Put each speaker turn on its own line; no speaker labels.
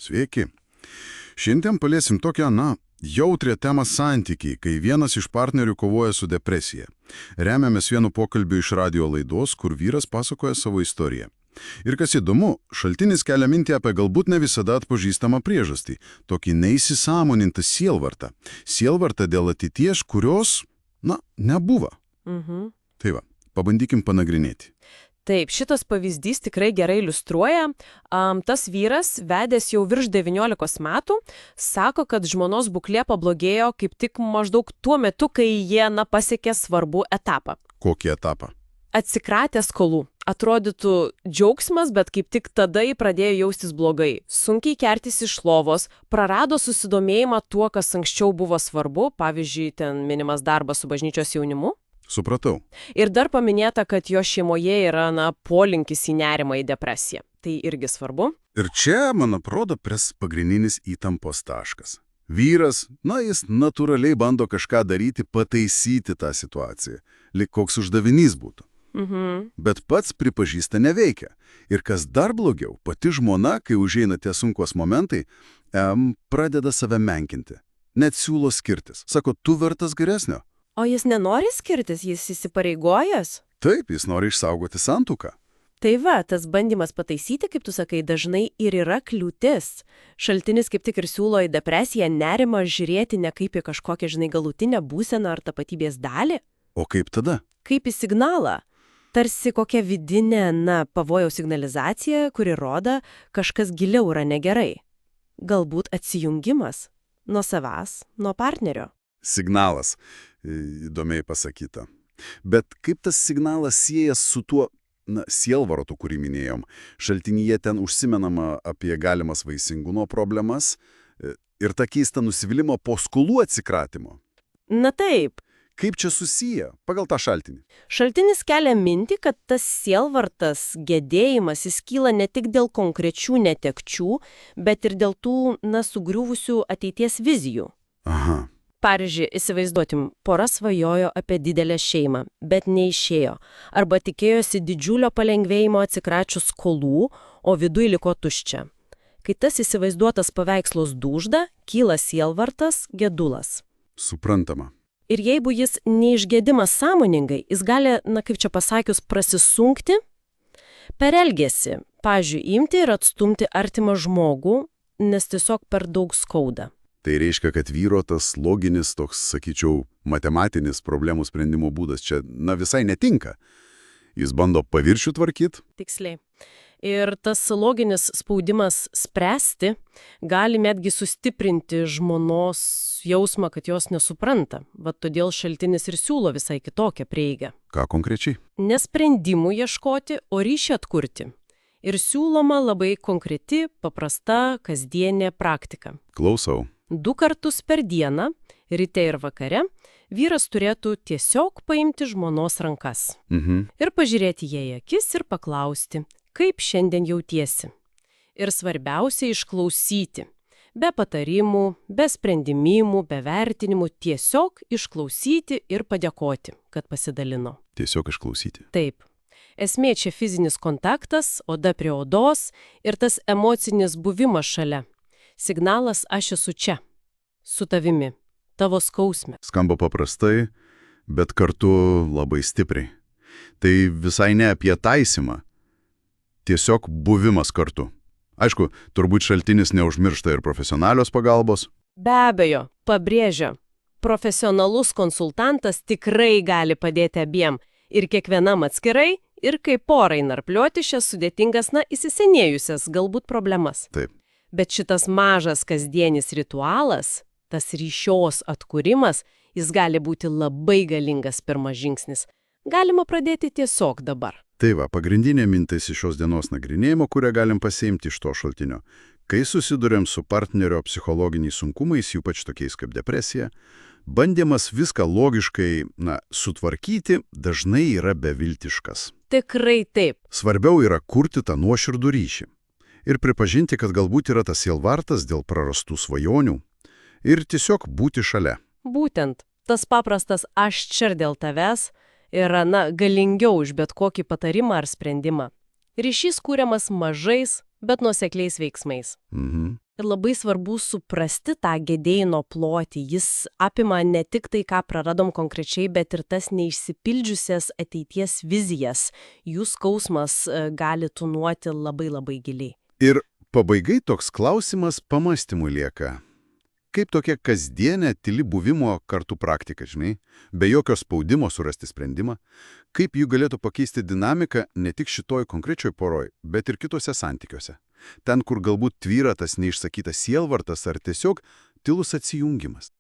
Sveiki. Šiandien paliesim tokią, jautrią temą santykiai, kai vienas iš partnerių kovoja su depresija. Remiamės vienu pokalbiu iš radio laidos, kur vyras pasakoja savo istoriją. Ir kas įdomu, šaltinis kelia mintį apie galbūt ne visada atpažįstamą priežastį, tokį neįsisąmonintą sielvartą. Sielvartą dėl ateities, kurios, nebuvo. Tai va, pabandykim panagrinėti.
Taip, šitas pavyzdys tikrai gerai iliustruoja. Tas vyras, vedęs jau virš 19 metų, sako, kad žmonos būklė pablogėjo kaip tik maždaug tuo metu, kai jie pasiekė svarbų etapą.
Kokį etapą?
Atsikratė skolų. Atrodytų džiaugsmas, bet kaip tik tada jį pradėjo jaustis blogai. Sunkiai kertis iš lovos, prarado susidomėjimą tuo, kas anksčiau buvo svarbu, pavyzdžiui, ten minimas darbas su bažnyčios jaunimu.
Supratau.
Ir dar paminėta, kad jo šeimoje yra, polinkis į nerimą, į depresiją. Tai irgi svarbu.
Ir čia, man atrodo, pagrindinis įtampos taškas. Vyras, jis natūraliai bando kažką daryti, pataisyti tą situaciją, lyg koks uždavinys būtų. Bet pats pripažįsta neveikia. Ir kas dar blogiau, pati žmona, kai užeina tie sunkus momentai, pradeda save menkinti. Net siūlo skirtis. Sako, tu vertas geresnio.
O jis nenori skirtis, jis įsipareigojęs?
Taip, jis nori išsaugoti santuoką.
Tai va, tas bandymas pataisyti, kaip tu sakai, dažnai ir yra kliūtis. Šaltinis kaip tik ir siūlo į depresiją, nerimą žiūrėti ne kaip į kažkokią, galutinę būseną ar tapatybės dalį.
O kaip tada?
Kaip į signalą. Tarsi kokia vidinė, pavojaus signalizacija, kuri rodo, kažkas giliau yra negerai. Galbūt atsijungimas nuo savęs, nuo partnerio.
Signalas. Įdomiai pasakyta. Bet kaip tas signalas siejas su tuo sielvartu, kurį minėjom? Šaltinyje ten užsimenama apie galimas vaisingumo problemas ir tą keistą nusivylimą po skolų atsikratymo.
Taip.
Kaip čia susiję pagal tą šaltinį?
Šaltinis kelia mintį, kad tas sielvartas, gedėjimas, jis kyla ne tik dėl konkrečių netekčių, bet ir dėl tų, sugriuvusių ateities vizijų.
Aha.
Pavyzdžiui, įsivaizduotim, pora svajojo apie didelę šeimą, bet neišėjo, arba tikėjosi didžiulio palengvėjimo atsikračius skolų, o viduj liko tuščia. Kai tas įsivaizduotas paveikslas dūžda, kyla sielvartas, gedulas.
Suprantama.
Ir jeigu jis neišgedimas sąmoningai, jis gali, kaip čia pasakius, prasisunkti per elgesį. Pavyzdžiui, imti ir atstumti artimą žmogų, nes tiesiog per daug skauda.
Tai reiškia, kad vyro tas loginis, toks, sakyčiau, matematinis problemų sprendimo būdas čia, visai netinka. Jis bando paviršių tvarkyti.
Tiksliai. Ir tas loginis spaudimas spręsti gali netgi sustiprinti žmonos jausmą, kad jos nesupranta. Todėl šaltinis ir siūlo visai kitokią prieigą.
Ką konkrečiai?
Ne sprendimų ieškoti, o ryšį atkurti. Ir siūloma labai konkreti, paprasta, kasdienė praktika.
Klausau.
2 kartus per dieną, ryte ir vakare, vyras turėtų tiesiog paimti žmonos rankas. Ir pažiūrėti jai į akis ir paklausti, kaip šiandien jautiesi. Ir svarbiausia išklausyti. Be patarimų, be sprendimų, be vertinimų, tiesiog išklausyti ir padėkoti, kad pasidalino.
Tiesiog išklausyti.
Taip. Esmė čia fizinis kontaktas, oda prie odos ir tas emocinis buvimas šalia. Signalas aš esu čia, su tavimi, tavo skausme.
Skamba paprastai, bet kartu labai stipriai. Tai visai ne apie taisymą, tiesiog buvimas kartu. Aišku, turbūt šaltinis neužmiršta ir profesionalios pagalbos.
Be abejo, pabrėžia, profesionalus konsultantas tikrai gali padėti abiem ir kiekvienam atskirai, ir kaip porai narplioti šias sudėtingas, įsisenėjusias galbūt problemas.
Taip.
Bet šitas mažas kasdienis ritualas, tas ryšios atkūrimas, jis gali būti labai galingas pirmas žingsnis. Galima pradėti tiesiog dabar.
Tai va, pagrindinė mintis iš šios dienos nagrinėjimo, kurią galim pasiimti iš to šaltinio. Kai susidurėm su partnerio psichologiniais sunkumais, ypač tokiais kaip depresija, bandymas viską logiškai, sutvarkyti dažnai yra beviltiškas.
Tikrai taip.
Svarbiau yra kurti tą nuoširdų ryšį. Ir pripažinti, kad galbūt yra tas sielvartas dėl prarastų svajonių ir tiesiog būti šalia.
Būtent, tas paprastas aš čia dėl tavęs yra, galingiau už bet kokį patarimą ar sprendimą. Ryšys kūriamas mažais, bet nuosekliais veiksmais. Ir labai svarbu suprasti tą gedėjimo plotį. Jis apima ne tik tai, ką praradom konkrečiai, bet ir tas neišsipildžiusias ateities vizijas. Jų skausmas gali tūnoti labai labai giliai.
Ir pabaigai toks klausimas pamastymui lieka. Kaip tokia kasdienė tyli buvimo kartu praktika, žinai, be jokio spaudimo surasti sprendimą, kaip jų galėtų pakeisti dinamiką ne tik šitoj konkrečioj poroj, bet ir kitose santykiuose. Ten, kur galbūt tvyra tas neišsakytas sielvartas ar tiesiog tylus atsijungimas.